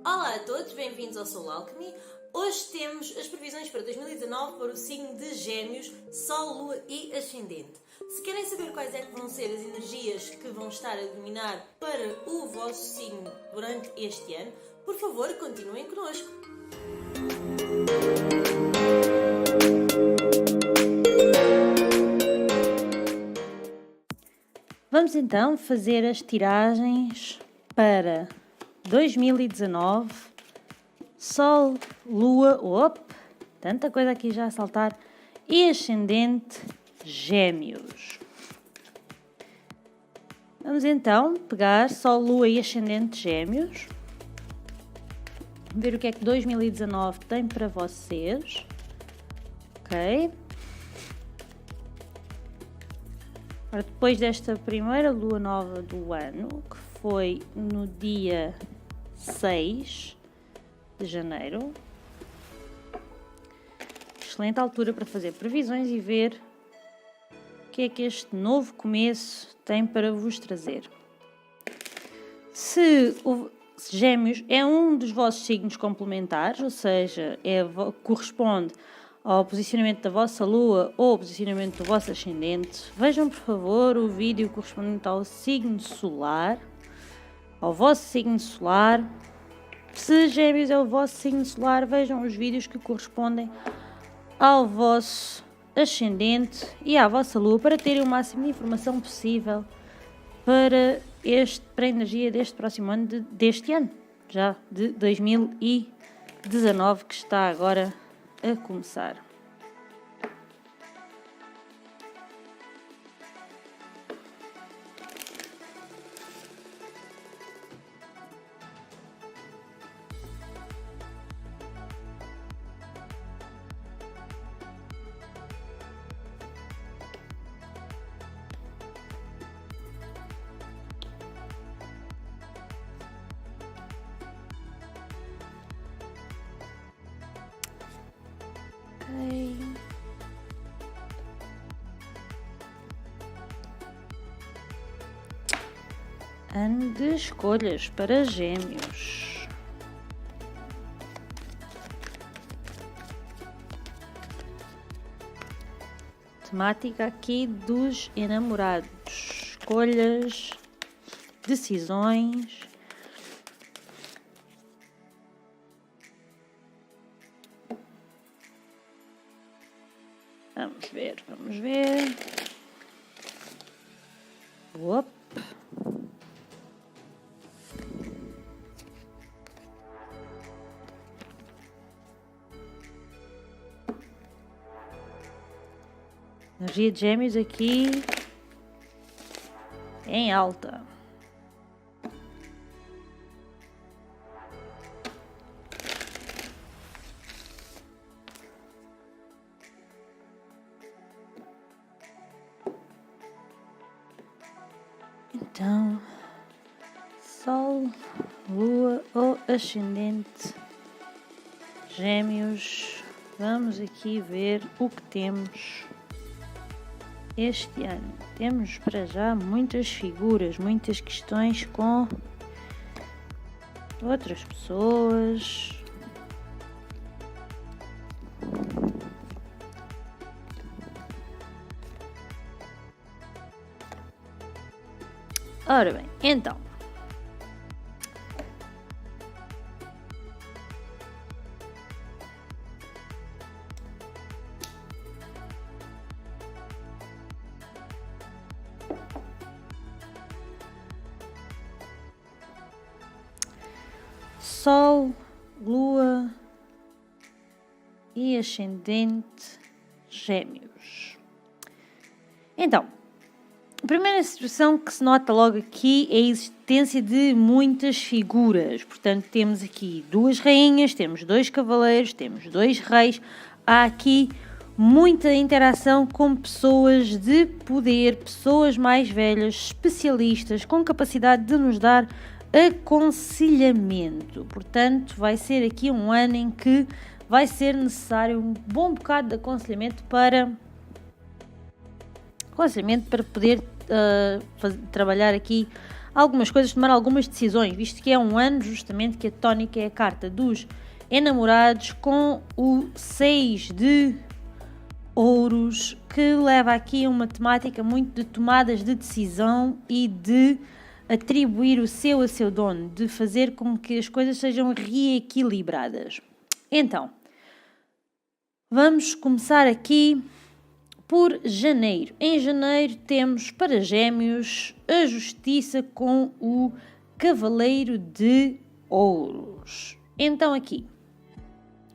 Olá a todos, bem-vindos ao Soul Alchemy. Hoje temos as previsões para 2019 para o signo de Gêmeos, Sol, Lua e Ascendente. Se querem saber quais é que vão ser as energias que vão estar a dominar para o vosso signo durante este ano, por favor, continuem connosco. Vamos então fazer as tiragens para 2019, Sol, Lua, tanta coisa aqui já a saltar, e Ascendente Gêmeos. Vamos então pegar Sol, Lua e Ascendente Gêmeos, ver o que é que 2019 tem para vocês, ok? Ora, depois desta primeira lua nova do ano, que foi no dia 6 de janeiro, excelente altura para fazer previsões e ver o que é que este novo começo tem para vos trazer. Se o Gêmeos é um dos vossos signos complementares, ou seja, corresponde ao posicionamento da vossa lua ou ao posicionamento do vosso ascendente, vejam por favor o vídeo correspondente ao signo solar, ao vosso signo solar. Se Gêmeos é o vosso signo solar, vejam os vídeos que correspondem ao vosso ascendente e à vossa lua para terem o máximo de informação possível para a energia deste próximo ano, deste ano, já de 2019, que está agora a começar. Ano de escolhas para Gêmeos. Temática aqui dos enamorados. Escolhas, decisões. Vamos ver. Energia de Gêmeos aqui em alta. Então, Sol, Lua ou Ascendente Gêmeos, vamos aqui ver o que temos este ano. Temos para já muitas figuras, muitas questões com outras pessoas. Ora bem, então. Sol, Lua e Ascendente Gêmeos. Então, a primeira situação que se nota logo aqui é a existência de muitas figuras. Portanto, temos aqui 2 rainhas, temos 2 cavaleiros, temos 2 reis. Há aqui muita interação com pessoas de poder, pessoas mais velhas, especialistas, com capacidade de nos dar aconselhamento. Portanto, vai ser aqui um ano em que vai ser necessário um bom bocado de aconselhamento para poder trabalhar aqui algumas coisas, tomar algumas decisões, visto que é um ano justamente que a tónica é a carta dos enamorados com o 6 de ouros, que leva aqui uma temática muito de tomadas de decisão e de atribuir o seu a seu dono, de fazer com que as coisas sejam reequilibradas. Então, vamos começar aqui por janeiro. Em janeiro temos para Gêmeos a Justiça com o Cavaleiro de Ouros. Então aqui,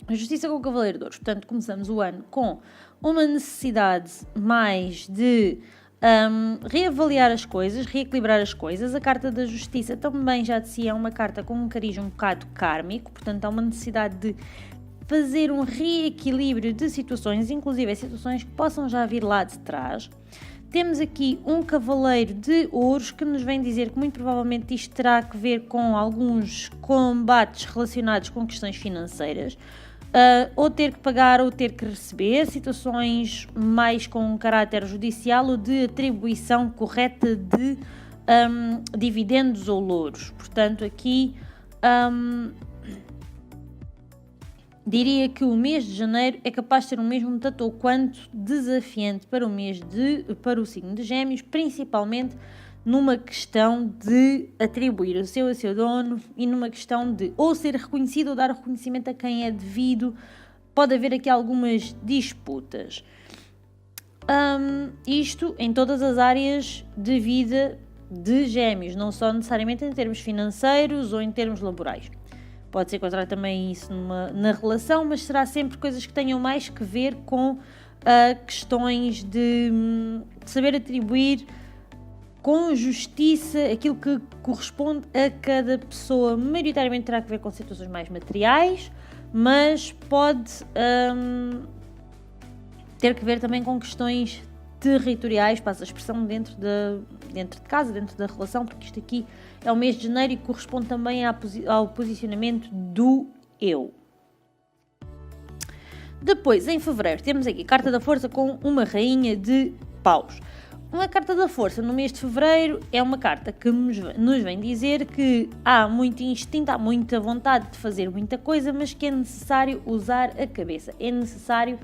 a Justiça com o Cavaleiro de Ouros. Portanto, começamos o ano com uma necessidade mais de reavaliar as coisas, reequilibrar as coisas. A carta da Justiça também já de si é uma carta com um cariz um bocado kármico, portanto há uma necessidade de fazer um reequilíbrio de situações, inclusive situações que possam já vir lá de trás. Temos aqui um Cavaleiro de Ouros que nos vem dizer que muito provavelmente isto terá que ver com alguns combates relacionados com questões financeiras, ou ter que pagar ou ter que receber, situações mais com um caráter judicial ou de atribuição correta de dividendos ou louros. Portanto, aqui diria que o mês de janeiro é capaz de ser um mês um tanto ou quanto desafiante para o signo de Gêmeos, principalmente numa questão de atribuir o seu a seu dono e numa questão de ou ser reconhecido ou dar reconhecimento a quem é devido. Pode haver aqui algumas disputas. Isto em todas as áreas de vida de Gêmeos, não só necessariamente em termos financeiros ou em termos laborais. Pode ser encontrar também isso na relação, mas será sempre coisas que tenham mais que ver com questões de saber atribuir com justiça aquilo que corresponde a cada pessoa. Maioritariamente terá que ver com situações mais materiais, mas pode ter que ver também com questões territoriais, passa a expressão dentro de casa, dentro da relação, porque isto aqui é o mês de janeiro e corresponde também ao posicionamento do eu. Depois, em fevereiro, temos aqui a Carta da Força com uma Rainha de Paus. Uma carta da força no mês de fevereiro é uma carta que nos vem dizer que há muito instinto, há muita vontade de fazer muita coisa, mas que é necessário usar a cabeça, é necessário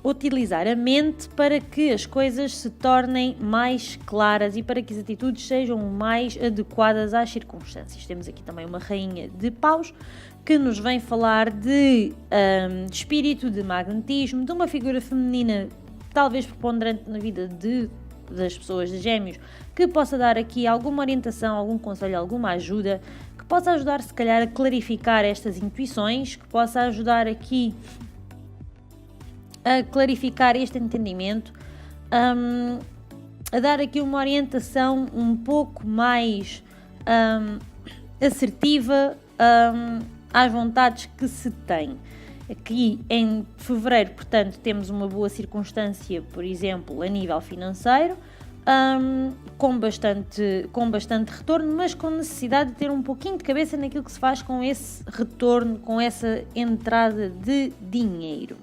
utilizar a mente para que as coisas se tornem mais claras e para que as atitudes sejam mais adequadas às circunstâncias. Temos aqui também uma Rainha de Paus que nos vem falar de espírito, de magnetismo, de uma figura feminina talvez preponderante na vida das pessoas de Gêmeos, que possa dar aqui alguma orientação, algum conselho, alguma ajuda, que possa ajudar se calhar a clarificar estas intuições, que possa ajudar aqui a clarificar este entendimento, a dar aqui uma orientação um pouco mais assertiva às vontades que se tem. Aqui em fevereiro, portanto, temos uma boa circunstância, por exemplo, a nível financeiro, com bastante retorno, mas com necessidade de ter um pouquinho de cabeça naquilo que se faz com esse retorno, com essa entrada de dinheiro.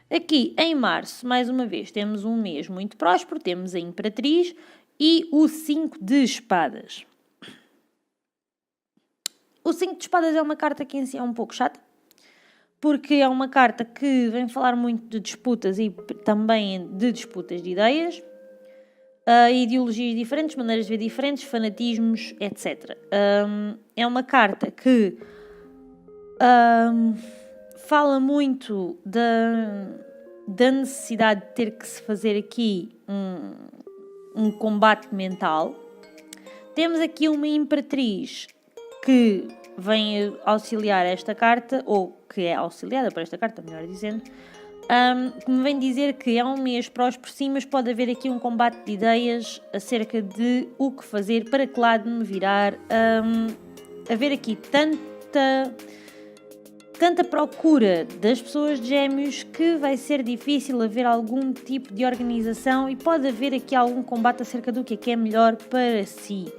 Aqui em março, mais uma vez, temos um mês muito próspero, temos a Imperatriz e o 5 de Espadas. O 5 de Espadas é uma carta que em si é um pouco chata, porque é uma carta que vem falar muito de disputas e também de disputas de ideias, ideologias diferentes, maneiras de ver diferentes, fanatismos, etc. É uma carta que fala muito da necessidade de ter que se fazer aqui um combate mental. Temos aqui uma Imperatriz que vem auxiliar esta carta, ou que é auxiliada por esta carta, melhor dizendo, que me vem dizer que é um mês próspero sim, mas pode haver aqui um combate de ideias acerca de o que fazer, para que lado me virar, haver aqui tanta procura das pessoas de Gêmeos que vai ser difícil haver algum tipo de organização e pode haver aqui algum combate acerca do que é melhor para si.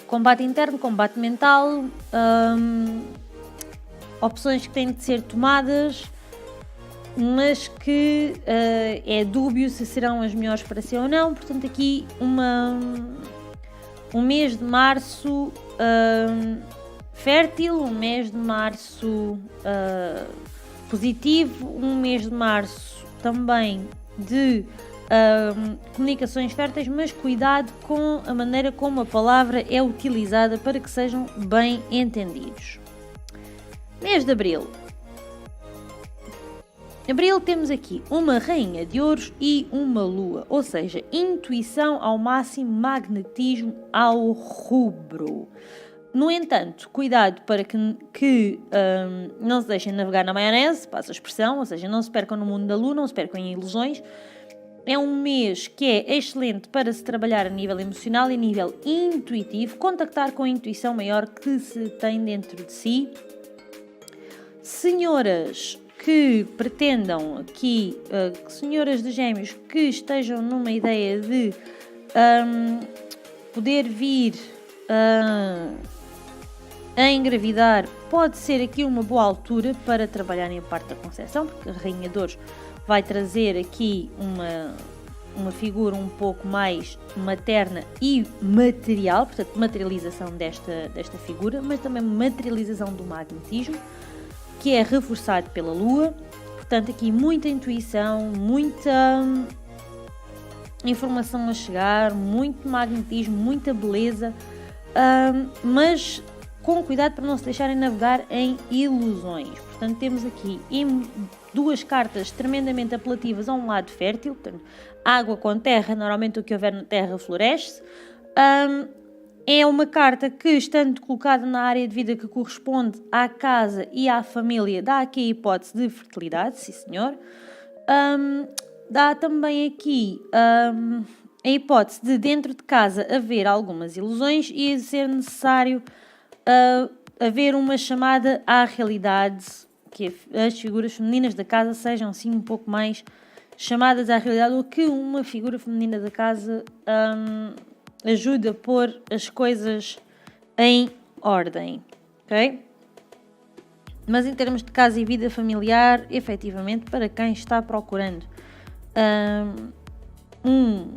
Combate interno, combate mental, opções que têm de ser tomadas, mas que é dúbio se serão as melhores para si ou não. Portanto, aqui um mês de março fértil, um mês de março positivo, um mês de março também de comunicações férteis, mas cuidado com a maneira como a palavra é utilizada para que sejam bem entendidos. Mês de abril. Abril temos aqui uma rainha de ouros e uma lua, ou seja, intuição ao máximo, magnetismo ao rubro. No entanto, cuidado para que não se deixem navegar na maionese, passa a expressão, ou seja, não se percam no mundo da lua, não se percam em ilusões. É um mês que é excelente para se trabalhar a nível emocional e a nível intuitivo, contactar com a intuição maior que se tem dentro de si. Senhoras que pretendam aqui, senhoras de Gêmeos que estejam numa ideia de poder vir a engravidar, pode ser aqui uma boa altura para trabalharem a parte da concepção, porque a Rainha de Ouros vai trazer aqui uma figura um pouco mais materna e material, portanto materialização desta figura, mas também materialização do magnetismo, que é reforçado pela Lua. Portanto, aqui muita intuição, muita informação a chegar, muito magnetismo, muita beleza, mas com cuidado para não se deixarem navegar em ilusões. Portanto, temos aqui duas cartas tremendamente apelativas a um lado fértil, portanto, água com terra, normalmente o que houver na terra floresce. É uma carta que, estando colocada na área de vida que corresponde à casa e à família, dá aqui a hipótese de fertilidade, sim senhor. Dá também aqui a hipótese de dentro de casa haver algumas ilusões e ser necessário haver uma chamada à realidade, que as figuras femininas da casa sejam assim um pouco mais chamadas à realidade, ou que uma figura feminina da casa ajuda a pôr as coisas em ordem, ok? Mas em termos de casa e vida familiar, efetivamente, para quem está procurando um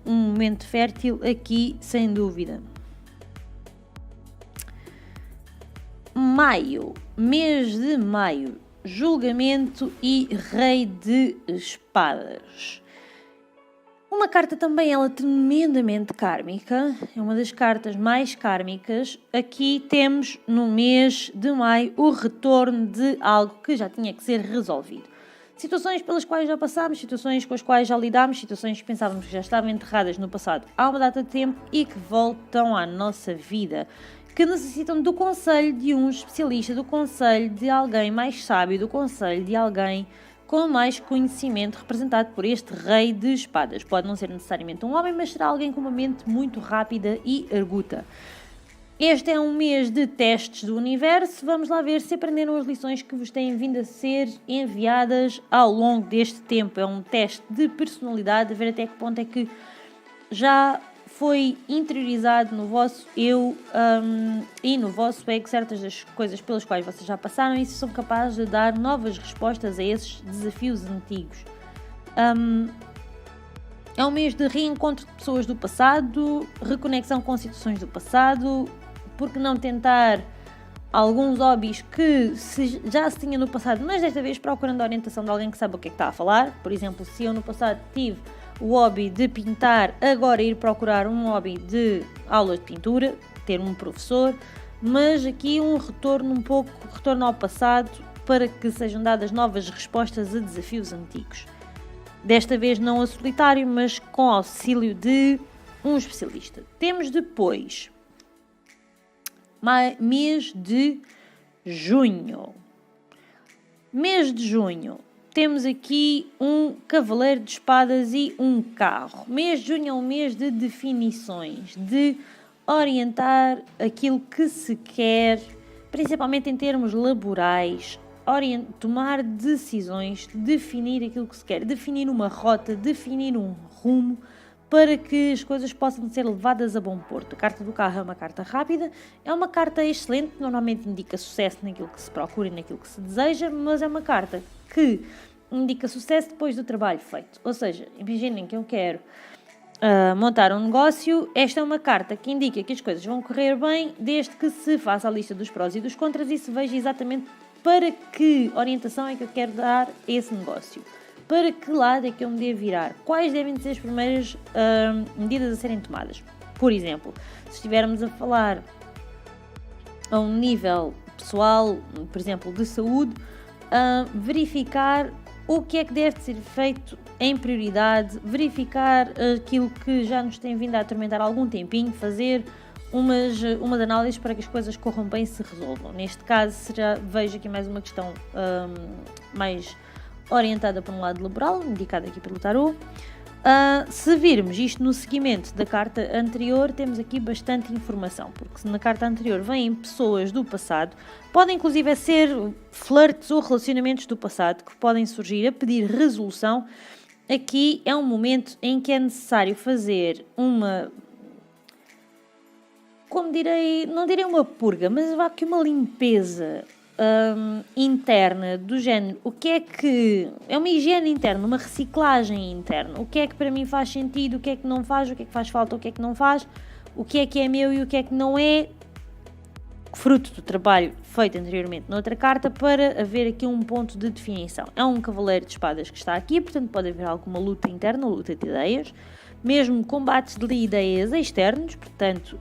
momento fértil, aqui sem dúvida. Maio, mês de maio, julgamento e rei de espadas. Uma carta também ela tremendamente kármica, é uma das cartas mais kármicas. Aqui temos no mês de maio o retorno de algo que já tinha que ser resolvido. Situações pelas quais já passámos, situações com as quais já lidámos, situações que pensávamos que já estavam enterradas no passado há uma data de tempo e que voltam à nossa vida, que necessitam do conselho de um especialista, do conselho de alguém mais sábio, do conselho de alguém com mais conhecimento, representado por este rei de espadas. Pode não ser necessariamente um homem, mas será alguém com uma mente muito rápida e arguta. Este é um mês de testes do universo. Vamos lá ver se aprenderam as lições que vos têm vindo a ser enviadas ao longo deste tempo. É um teste de personalidade, a ver até que ponto é que já foi interiorizado no vosso eu e no vosso ego certas das coisas pelas quais vocês já passaram e se são capazes de dar novas respostas a esses desafios antigos. É um mês de reencontro de pessoas do passado, reconexão com situações do passado, porque não tentar alguns hobbies que já se tinha no passado, mas desta vez procurando a orientação de alguém que sabe o que é que está a falar. Por exemplo, se eu no passado tive o hobby de pintar, agora ir procurar um hobby de aulas de pintura, ter um professor, mas aqui um retorno ao passado para que sejam dadas novas respostas a desafios antigos. Desta vez não a solitário, mas com auxílio de um especialista. Temos depois mês de junho. Mês de junho. Temos aqui um cavaleiro de espadas e um carro. Mês de junho é um mês de definições, de orientar aquilo que se quer, principalmente em termos laborais, tomar decisões, definir aquilo que se quer, definir uma rota, definir um rumo para que as coisas possam ser levadas a bom porto. A carta do carro é uma carta rápida, é uma carta excelente, que normalmente indica sucesso naquilo que se procura e naquilo que se deseja, mas é uma carta que indica sucesso depois do trabalho feito. Ou seja, imaginem que eu quero montar um negócio, esta é uma carta que indica que as coisas vão correr bem desde que se faça a lista dos prós e dos contras e se veja exatamente para que orientação é que eu quero dar a esse negócio. Para que lado é que eu me devo virar? Quais devem ser as primeiras medidas a serem tomadas? Por exemplo, se estivermos a falar a um nível pessoal, por exemplo, de saúde, verificar o que é que deve ser feito em prioridade, verificar aquilo que já nos tem vindo a atormentar há algum tempinho, fazer umas análises para que as coisas corram bem e se resolvam. Neste caso, vejo aqui mais uma questão mais orientada para um lado laboral, indicada aqui pelo tarot. Se virmos isto no seguimento da carta anterior, temos aqui bastante informação, porque na carta anterior vêm pessoas do passado, podem inclusive ser flirts ou relacionamentos do passado que podem surgir a pedir resolução. Aqui é um momento em que é necessário fazer não direi uma purga, mas vá aqui uma limpeza interna do género. O que é que é uma higiene interna, uma reciclagem interna? O que é que para mim faz sentido, o que é que não faz, o que é que faz falta, o que é que não faz, o que é meu e o que é que não é, fruto do trabalho feito anteriormente noutra carta, para haver aqui um ponto de definição. É um cavaleiro de espadas que está aqui, portanto pode haver alguma luta interna, luta de ideias, mesmo combates de ideias externos, portanto,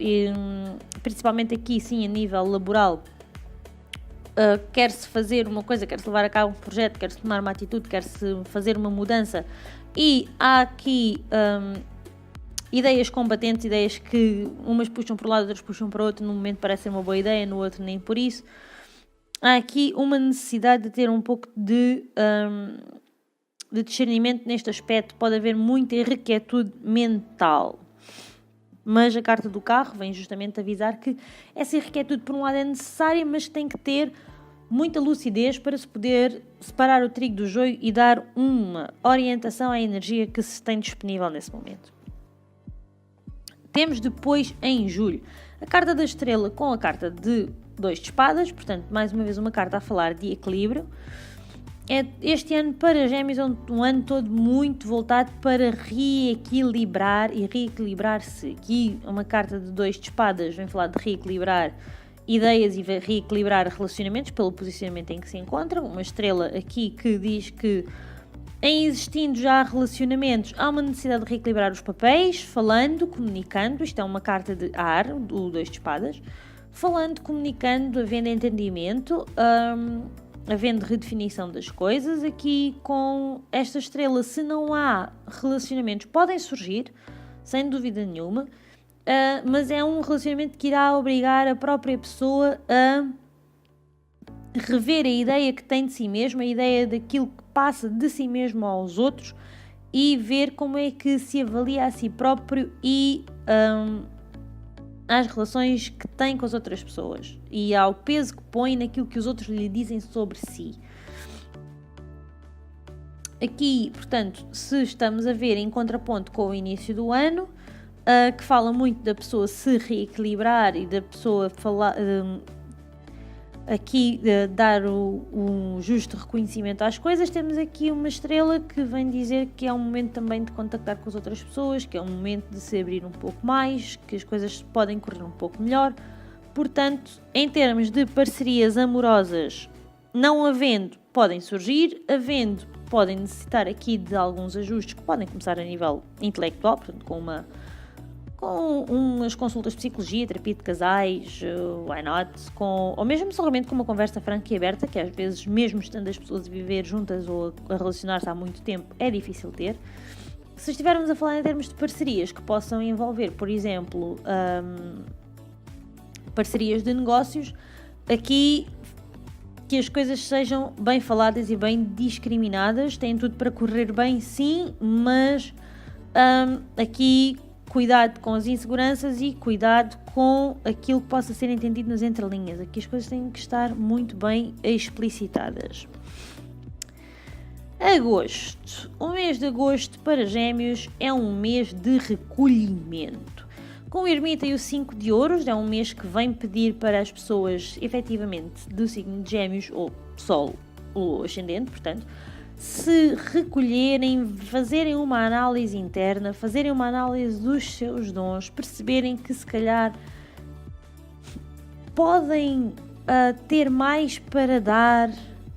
principalmente aqui sim a nível laboral. Quer-se fazer uma coisa, quer-se levar a cabo um projeto, quer-se tomar uma atitude, quer-se fazer uma mudança, e há aqui ideias combatentes, ideias que umas puxam para um lado, outras puxam para o outro, no momento parece ser uma boa ideia, no outro nem por isso. Há aqui uma necessidade de ter um pouco de discernimento neste aspecto, pode haver muita inquietude mental. Mas a carta do carro vem justamente avisar que essa inquietude por um lado é necessária, mas tem que ter muita lucidez para se poder separar o trigo do joio e dar uma orientação à energia que se tem disponível nesse momento. Temos depois, em julho, a carta da estrela com a carta de 2 de espadas, portanto, mais uma vez uma carta a falar de equilíbrio. Este ano para Gêmeos é um ano todo muito voltado para reequilibrar e reequilibrar-se. Aqui uma carta de 2 de espadas vem falar de reequilibrar ideias e reequilibrar relacionamentos pelo posicionamento em que se encontram. Uma estrela aqui que diz que em existindo já relacionamentos há uma necessidade de reequilibrar os papéis, falando, comunicando. Isto é uma carta de ar, o 2 de espadas. Falando, comunicando, havendo entendimento, havendo redefinição das coisas. Aqui com esta estrela, se não há relacionamentos, podem surgir, sem dúvida nenhuma, mas é um relacionamento que irá obrigar a própria pessoa a rever a ideia que tem de si mesma, a ideia daquilo que passa de si mesmo aos outros, e ver como é que se avalia a si próprio e às relações que tem com as outras pessoas e ao peso que põe naquilo que os outros lhe dizem sobre si. Aqui, portanto, se estamos a ver em contraponto com o início do ano, que fala muito da pessoa se reequilibrar e da pessoa falar, dar um justo reconhecimento às coisas, temos aqui uma estrela que vem dizer que é um momento também de contactar com as outras pessoas, que é um momento de se abrir um pouco mais, que as coisas podem correr um pouco melhor. Portanto, em termos de parcerias amorosas, não havendo, podem surgir, havendo, podem necessitar aqui de alguns ajustes que podem começar a nível intelectual, portanto, com umas consultas de psicologia, terapia de casais, why not, ou mesmo somente com uma conversa franca e aberta, que às vezes, mesmo estando as pessoas a viver juntas ou a relacionar-se há muito tempo, é difícil ter. Se estivermos a falar em termos de parcerias que possam envolver, por exemplo, parcerias de negócios, aqui que as coisas sejam bem faladas e bem discriminadas, têm tudo para correr bem, sim, mas aqui cuidado com as inseguranças e cuidado com aquilo que possa ser entendido nas entrelinhas. Aqui as coisas têm que estar muito bem explicitadas. Agosto. O mês de agosto para Gêmeos é um mês de recolhimento. Com o Ermita e o 5 de Ouros, é um mês que vem pedir para as pessoas, efetivamente, do signo de Gêmeos, ou Sol, ou Ascendente, portanto, se recolherem, fazerem uma análise interna, fazerem uma análise dos seus dons, perceberem que se calhar podem ter mais para dar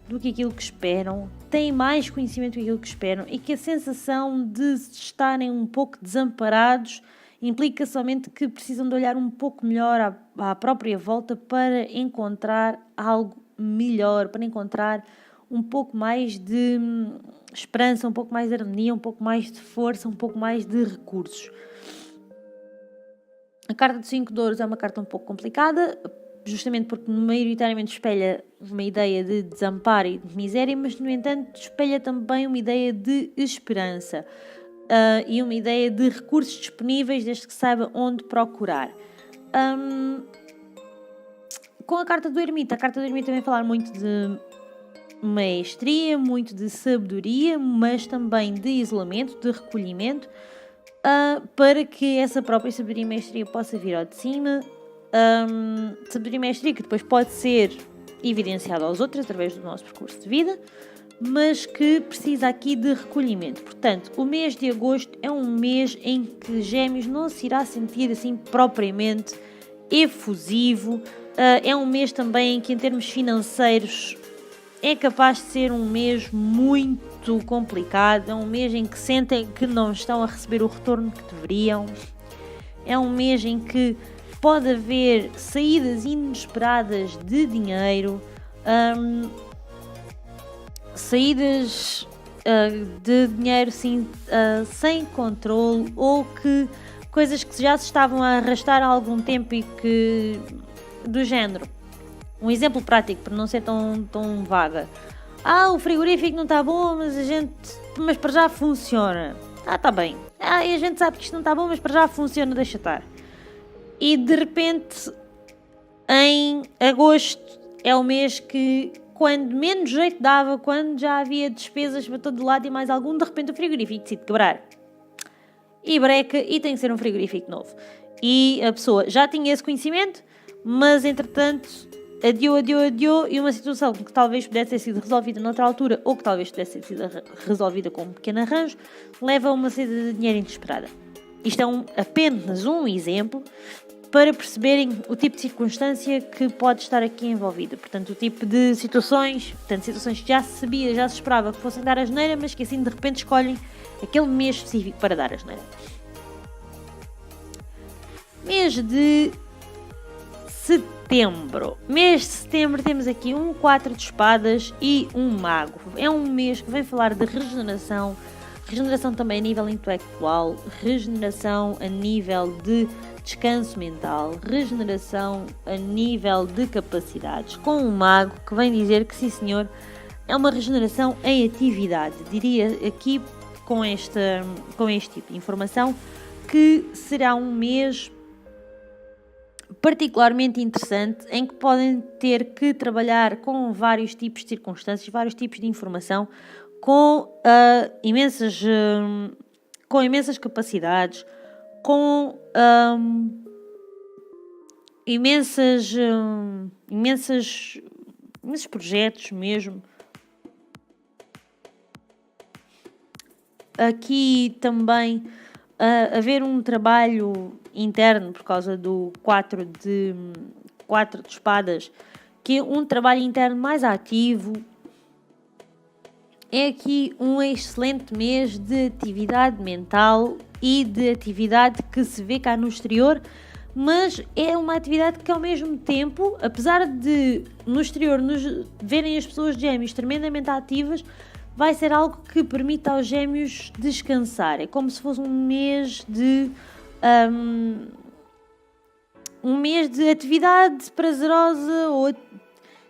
do que aquilo que esperam, têm mais conhecimento do que aquilo que esperam e que a sensação de estarem um pouco desamparados implica somente que precisam de olhar um pouco melhor à própria volta para encontrar algo melhor, para encontrar um pouco mais de esperança, um pouco mais de harmonia, um pouco mais de força, um pouco mais de recursos. A carta do 5 de Ouros é uma carta um pouco complicada, justamente porque maioritariamente espelha uma ideia de desamparo e de miséria, mas no entanto espelha também uma ideia de esperança e uma ideia de recursos disponíveis desde que saiba onde procurar. Com a carta do Ermita também falar muito de maestria, muito de sabedoria, mas também de isolamento, de recolhimento, para que essa própria sabedoria e maestria possa vir ao de cima. Sabedoria e maestria que depois pode ser evidenciada aos outros através do nosso percurso de vida, mas que precisa aqui de recolhimento. Portanto, o mês de agosto é um mês em que Gêmeos não se irá sentir assim propriamente efusivo. É um mês também em que, em termos financeiros, é capaz de ser um mês muito complicado. É um mês em que sentem que não estão a receber o retorno que deveriam. É um mês em que pode haver saídas inesperadas de dinheiro, saídas de dinheiro sim, sem controle, ou que coisas que já se estavam a arrastar há algum tempo e que, do género, um exemplo prático para não ser tão vaga. O frigorífico não está bom, mas para já funciona. Está bem. E a gente sabe que isto não está bom, mas para já funciona, deixa estar. E de repente, em agosto, é o mês que, quando menos jeito dava, quando já havia despesas para todo lado e mais algum, de repente o frigorífico decide quebrar. E breca, e tem que ser um frigorífico novo. E a pessoa já tinha esse conhecimento, mas entretanto adiou, e uma situação que talvez pudesse ter sido resolvida noutra altura, ou que talvez pudesse ter sido resolvida com um pequeno arranjo, leva a uma saída de dinheiro inesperada. Isto é apenas um exemplo para perceberem o tipo de circunstância que pode estar aqui envolvida. Portanto, o tipo de situações que já se sabia, já se esperava que fossem dar asneira, mas que assim de repente escolhem aquele mês específico para dar asneira. Mês de setembro. Mês de setembro temos aqui um 4 de espadas e um mago. É um mês que vem falar de regeneração também a nível intelectual, regeneração a nível de descanso mental, regeneração a nível de capacidades, com um mago que vem dizer que sim senhor, é uma regeneração em atividade. Diria aqui com este tipo de informação que será um mês particularmente interessante em que podem ter que trabalhar com vários tipos de circunstâncias, vários tipos de informação, com imensas capacidades, com imensos projetos mesmo. Aqui também haver um trabalho interno por causa do 4 de espadas, que é um trabalho interno mais ativo. É aqui um excelente mês de atividade mental e de atividade que se vê cá no exterior, mas é uma atividade que ao mesmo tempo, apesar de no exterior nos verem as pessoas de Gêmeos tremendamente ativas, vai ser algo que permita aos Gêmeos descansar. É como se fosse um mês de atividade prazerosa, ou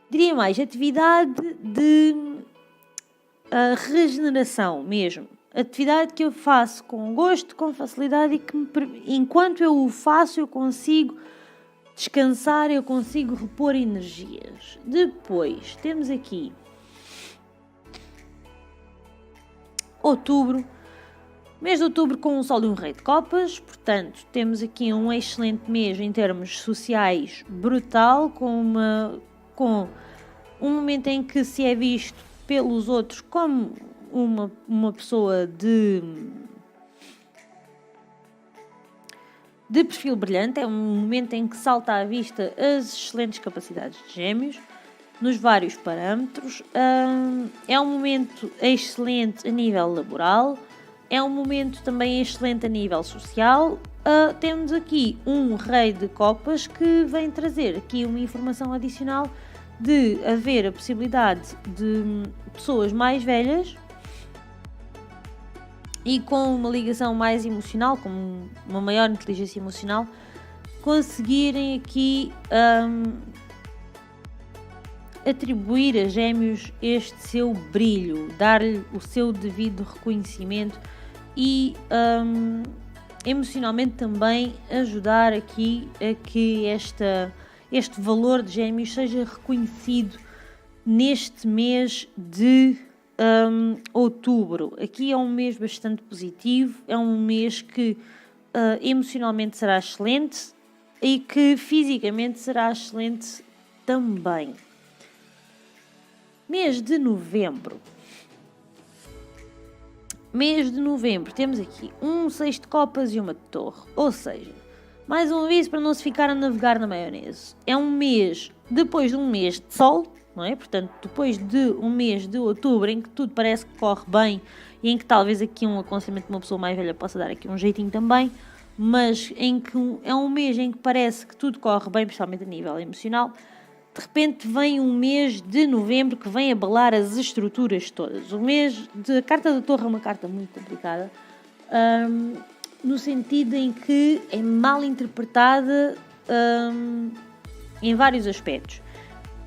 diria mais, atividade de regeneração mesmo. Atividade que eu faço com gosto, com facilidade, e que enquanto eu o faço eu consigo descansar, eu consigo repor energias. Depois temos aqui outubro. Mês de outubro com um Sol e um Rei de Copas, portanto, temos aqui um excelente mês em termos sociais brutal, com um momento em que se é visto pelos outros como uma pessoa de perfil brilhante. É um momento em que salta à vista as excelentes capacidades de Gêmeos, nos vários parâmetros. É um momento excelente a nível laboral, é um momento também excelente a nível social. Temos aqui um Rei de Copas que vem trazer aqui uma informação adicional de haver a possibilidade de pessoas mais velhas e com uma ligação mais emocional, com uma maior inteligência emocional, conseguirem aqui atribuir a Gêmeos este seu brilho, dar-lhe o seu devido reconhecimento e emocionalmente também ajudar aqui a que este valor de Gêmeos seja reconhecido neste mês de outubro. Aqui é um mês bastante positivo, é um mês que emocionalmente será excelente e que fisicamente será excelente também. Mês de novembro. Mês de novembro, temos aqui um 6 de copas e uma de torre, ou seja, mais um aviso para não se ficar a navegar na maionese. É um mês, depois de um mês de sol, não é? Portanto, depois de um mês de outubro em que tudo parece que corre bem e em que talvez aqui um aconselhamento de uma pessoa mais velha possa dar aqui um jeitinho também, mas em que é um mês em que parece que tudo corre bem, principalmente a nível emocional. De repente vem um mês de novembro que vem abalar as estruturas todas. O mês a carta da torre é uma carta muito complicada, no sentido em que é mal interpretada em vários aspectos.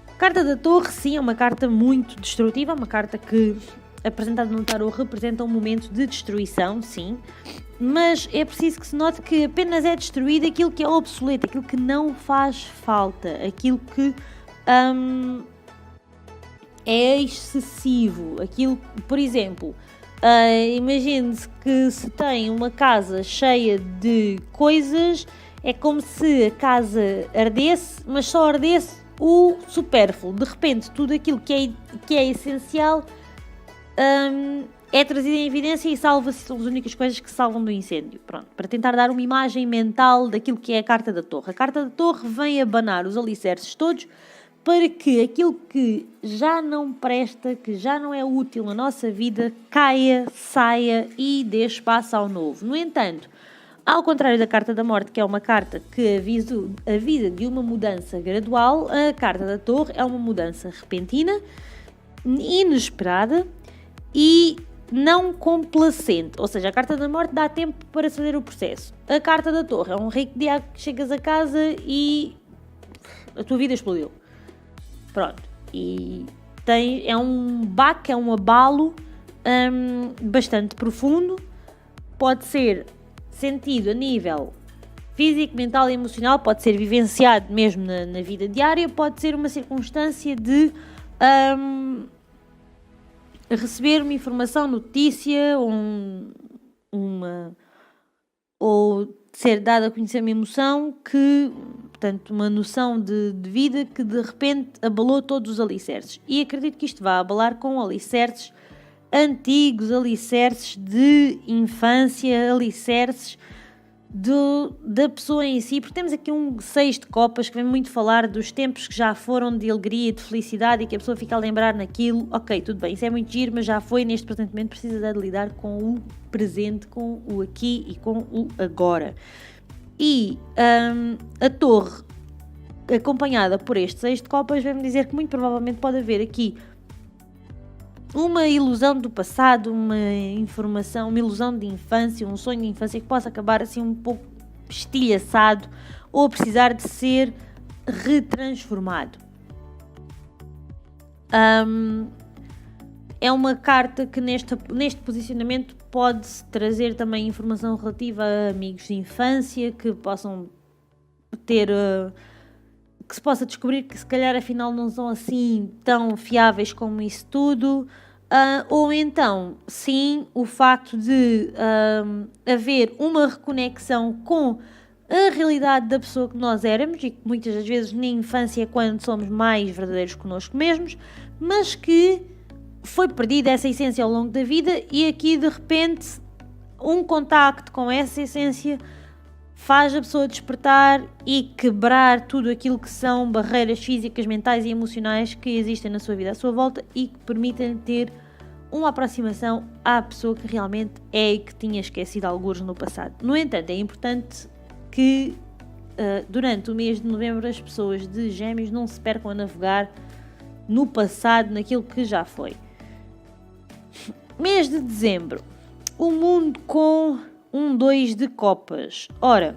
A carta da torre, sim, é uma carta muito destrutiva, é uma carta que, apresentada no tarot, representa um momento de destruição, sim, mas é preciso que se note que apenas é destruído aquilo que é obsoleto, aquilo que não faz falta, aquilo que é excessivo, aquilo, por exemplo, imagine-se que se tem uma casa cheia de coisas, é como se a casa ardesse, mas só ardesse o supérfluo. De repente, tudo aquilo que é essencial é trazido em evidência e salva-se, são as únicas coisas que se salvam do incêndio. Pronto, para tentar dar uma imagem mental daquilo que é a carta da torre. A carta da torre vem abanar os alicerces todos para que aquilo que já não presta, que já não é útil na nossa vida, caia, saia e dê espaço ao novo. No entanto, ao contrário da carta da morte, que é uma carta que avisa a vida de uma mudança gradual, a carta da torre é uma mudança repentina, inesperada e não complacente. Ou seja, a carta da morte dá tempo para fazer o processo. A carta da torre é um rico dia que chegas a casa e a tua vida explodiu. Pronto. E é um baque, é um abalo bastante profundo. Pode ser sentido a nível físico, mental e emocional, pode ser vivenciado mesmo na vida diária, pode ser uma circunstância de receber uma informação, notícia, ou ser dada a conhecer uma emoção que, portanto, uma noção de vida que de repente abalou todos os alicerces. E acredito que isto vai abalar com alicerces antigos, alicerces de infância, alicerces da pessoa em si, porque temos aqui um 6 de copas que vem muito falar dos tempos que já foram de alegria, de felicidade e que a pessoa fica a lembrar naquilo. Ok, tudo bem, isso é muito giro, mas já foi, neste presente momento precisa de lidar com o presente, com o aqui e com o agora. E a torre, acompanhada por este 6 de copas, vem-me dizer que muito provavelmente pode haver aqui uma ilusão do passado, uma informação, uma ilusão de infância, um sonho de infância que possa acabar assim um pouco estilhaçado ou precisar de ser retransformado. É uma carta que neste posicionamento pode trazer também informação relativa a amigos de infância que possam ter... que se possa descobrir que se calhar afinal não são assim tão fiáveis como isso tudo. Ou então, sim, o facto de haver uma reconexão com a realidade da pessoa que nós éramos e que muitas das vezes na infância é quando somos mais verdadeiros connosco mesmos, mas que foi perdida essa essência ao longo da vida e aqui de repente um contacto com essa essência faz a pessoa despertar e quebrar tudo aquilo que são barreiras físicas, mentais e emocionais que existem na sua vida à sua volta e que permitem ter uma aproximação à pessoa que realmente é e que tinha esquecido algures no passado. No entanto, é importante que durante o mês de novembro as pessoas de Gêmeos não se percam a navegar no passado, naquilo que já foi. Mês de dezembro, o mundo com 2 de copas. Ora,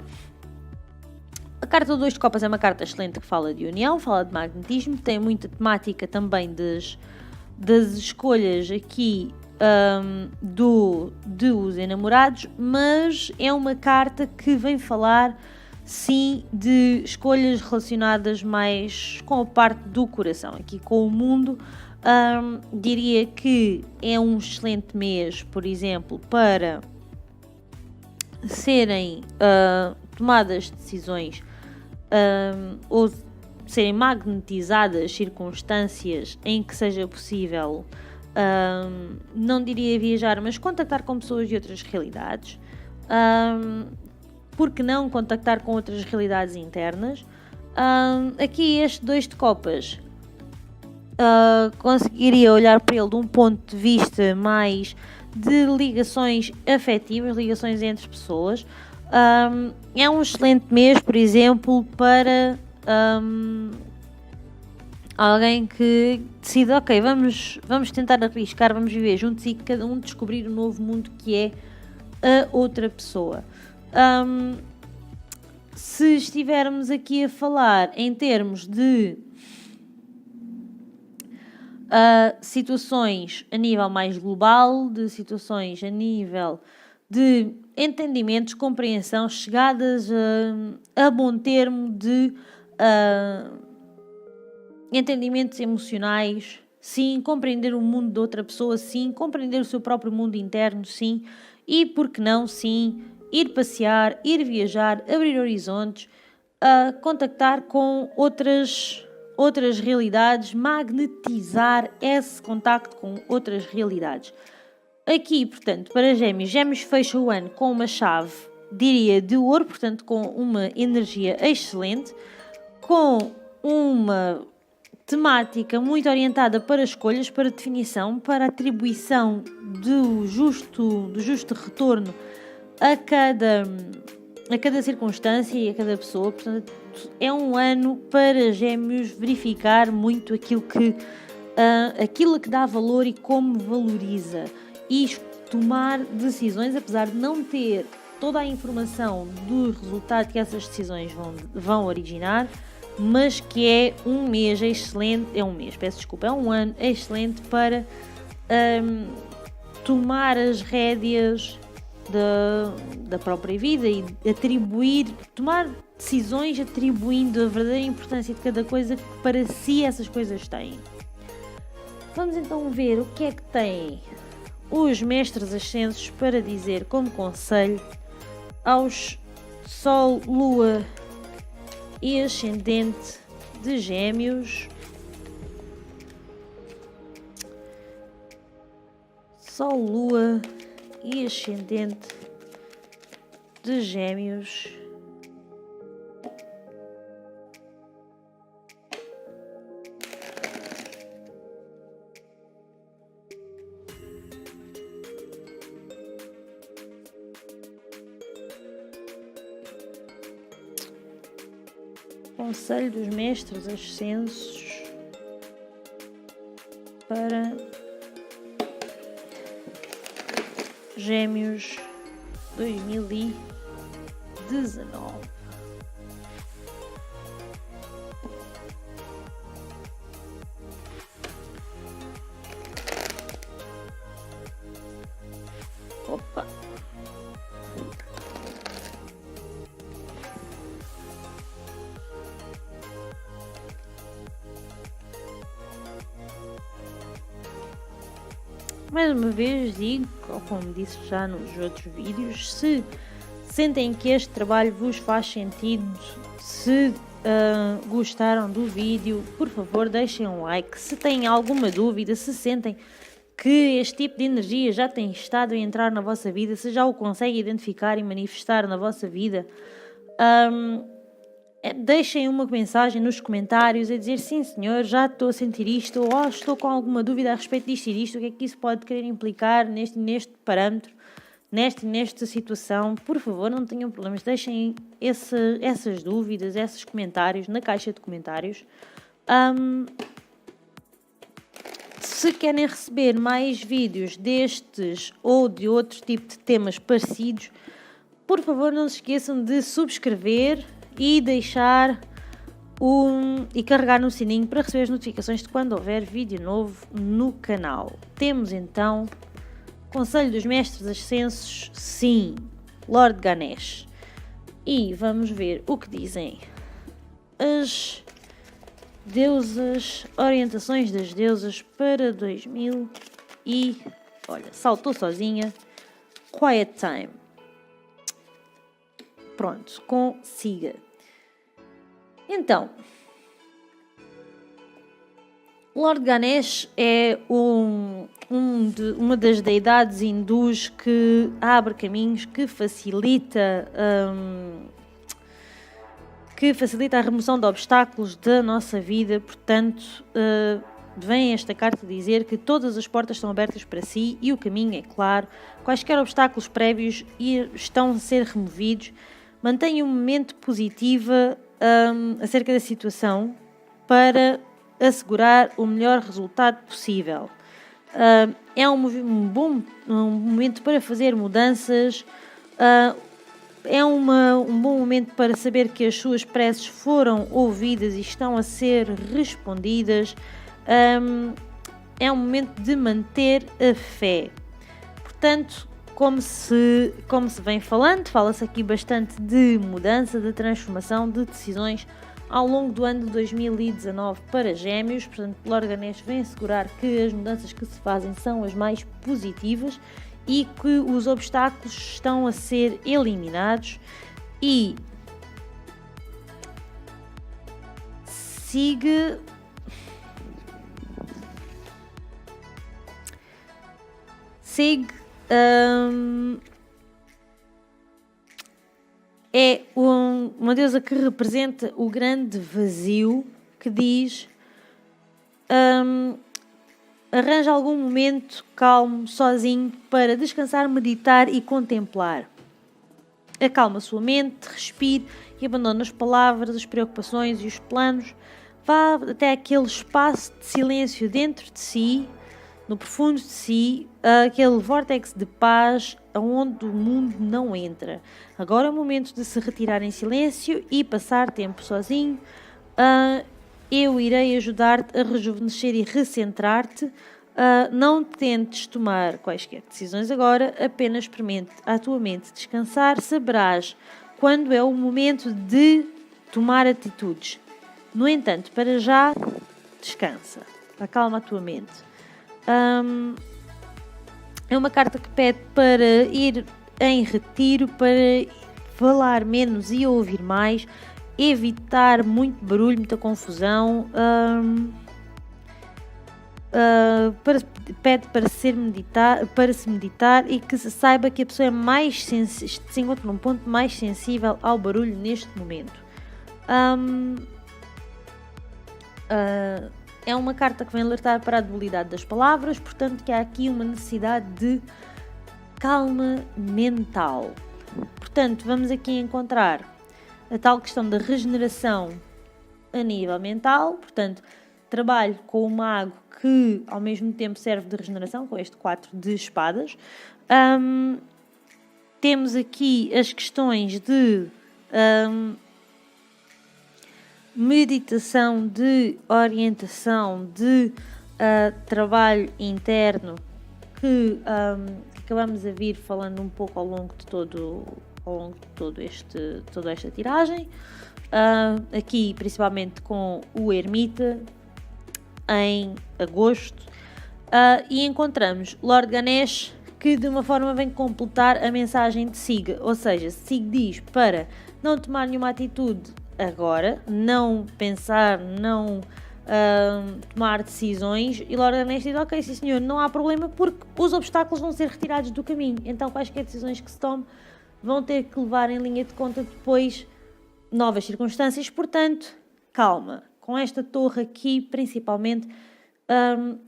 a carta 2 de copas é uma carta excelente que fala de união, fala de magnetismo, tem muita temática também das escolhas aqui dos enamorados, mas é uma carta que vem falar, sim, de escolhas relacionadas mais com a parte do coração, aqui com o mundo. Diria que é um excelente mês, por exemplo, para serem tomadas decisões ou serem magnetizadas circunstâncias em que seja possível, não diria viajar, mas contactar com pessoas de outras realidades. Por que não contactar com outras realidades internas? Aqui este 2 de copas conseguiria olhar para ele de um ponto de vista mais de ligações afetivas, ligações entre pessoas. É um excelente mês, por exemplo, para alguém que decida, ok, vamos tentar arriscar, vamos viver juntos e cada um descobrir o novo mundo que é a outra pessoa. Se estivermos aqui a falar em termos de situações a nível mais global, de situações a nível de entendimentos, compreensão, chegadas a bom termo de entendimentos emocionais, sim, compreender o mundo de outra pessoa, sim, compreender o seu próprio mundo interno, sim, e por que não, sim, ir passear, ir viajar, abrir horizontes, contactar com outras realidades, magnetizar esse contacto com outras realidades. Aqui, portanto, para Gêmeos fecha o ano com uma chave, diria, de ouro, portanto, com uma energia excelente, com uma temática muito orientada para escolhas, para definição, para atribuição do justo retorno a cada circunstância e a cada pessoa. Portanto, é um ano para Gêmeos verificar muito aquilo que dá valor e como valoriza e tomar decisões, apesar de não ter toda a informação do resultado que essas decisões vão originar, mas que é um mês excelente, é um ano excelente para tomar as rédeas da própria vida e tomar decisões atribuindo a verdadeira importância de cada coisa que para si essas coisas têm. Vamos então ver o que é que têm os mestres ascensos para dizer como conselho aos Sol, Lua e Ascendente de Gêmeos. Sol, Lua e Ascendente de Gêmeos. Conselho dos Mestres Ascensos para Gêmeos 2019. Opa! mais uma vez digo, como disse já nos outros vídeos, se sentem que este trabalho vos faz sentido, se gostaram do vídeo, por favor deixem um like. Se têm alguma dúvida, se sentem que este tipo de energia já tem estado a entrar na vossa vida, se já o conseguem identificar e manifestar na vossa vida, deixem uma mensagem nos comentários a dizer: sim senhor, já estou a sentir isto, ou estou com alguma dúvida a respeito disto e disto, o que é que isso pode querer implicar neste parâmetro, nesta situação. Por favor, não tenham problemas, deixem essas dúvidas, esses comentários na caixa de comentários. Se querem receber mais vídeos destes ou de outro tipo de temas parecidos, por favor não se esqueçam de subscrever e deixar e carregar no sininho para receber as notificações de quando houver vídeo novo no canal. Temos então Conselho dos Mestres Ascensos, sim, Lord Ganesh. E vamos ver o que dizem as deusas, orientações das deusas para 2000 e, olha, saltou sozinha, Quiet Time. Pronto, consiga. Então, Lord Ganesh é uma das deidades hindus que abre caminhos, que facilita a remoção de obstáculos da nossa vida. Portanto, vem esta carta dizer que todas as portas estão abertas para si e o caminho é claro. Quaisquer obstáculos prévios estão a ser removidos. Mantenha uma mente positiva acerca da situação para assegurar o melhor resultado possível. É um bom momento para fazer mudanças. É um bom momento para saber que as suas preces foram ouvidas e estão a ser respondidas. É um momento de manter a fé. Portanto, como se vem falando, fala-se aqui bastante de mudança, de transformação, de decisões ao longo do ano de 2019 para Gêmeos. Portanto, Lord Ganesh vem assegurar que as mudanças que se fazem são as mais positivas e que os obstáculos estão a ser eliminados. E siga é uma deusa que representa o grande vazio, que diz: arranja algum momento calmo, sozinho, para descansar, meditar e contemplar. Acalma a sua mente, respire e abandona as palavras, as preocupações e os planos. Vá até aquele espaço de silêncio dentro de si, no profundo de si, aquele vórtex de paz onde o mundo não entra. Agora é o momento de se retirar em silêncio e passar tempo sozinho. Eu irei ajudar-te a rejuvenescer e recentrar-te. Não tentes tomar quaisquer decisões agora, apenas permite à tua mente descansar. Saberás quando é o momento de tomar atitudes. No entanto, para já, descansa. Acalma a tua mente. É uma carta que pede para ir em retiro, para falar menos e ouvir mais, evitar muito barulho, muita confusão. Pede para se meditar e que se saiba que a pessoa se encontra num ponto mais sensível ao barulho neste momento. É uma carta que vem alertar para a debilidade das palavras, portanto que há aqui uma necessidade de calma mental. Portanto, vamos aqui encontrar a tal questão da regeneração a nível mental. Portanto, trabalho com o mago que ao mesmo tempo serve de regeneração, com este 4 de espadas. Temos aqui as questões de meditação, de orientação, de trabalho interno, que acabamos a vir falando um pouco ao longo de toda esta tiragem. Aqui principalmente com o Ermita em agosto. E encontramos Lord Ganesh, que de uma forma vem completar a mensagem de Sig, ou seja, Sig diz para não tomar nenhuma atitude agora, não pensar, não tomar decisões, e Lord Ganesh diz, ok, sim senhor, não há problema, porque os obstáculos vão ser retirados do caminho, então quaisquer decisões que se tome vão ter que levar em linha de conta depois novas circunstâncias, portanto, calma. Com esta torre aqui, principalmente,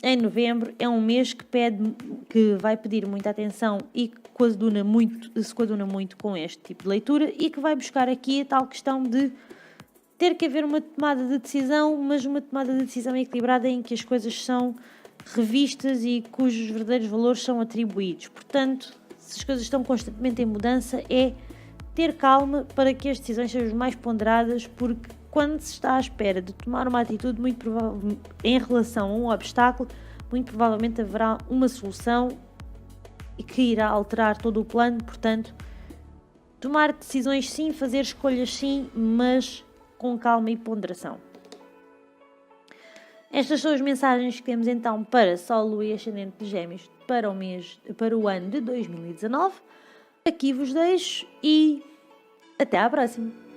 em novembro, é um mês que vai pedir muita atenção e que se coaduna muito com este tipo de leitura e que vai buscar aqui a tal questão de ter que haver uma tomada de decisão, mas uma tomada de decisão equilibrada em que as coisas são revistas e cujos verdadeiros valores são atribuídos. Portanto, se as coisas estão constantemente em mudança, é ter calma para que as decisões sejam mais ponderadas, porque quando se está à espera de tomar uma atitude muito provavelmente em relação a um obstáculo, muito provavelmente haverá uma solução que irá alterar todo o plano. Portanto, tomar decisões sim, fazer escolhas sim, mas com calma e ponderação. Estas são as mensagens que temos então para Sol, Lua e Ascendente de Gêmeos para o ano de 2019. Aqui vos deixo e até à próxima!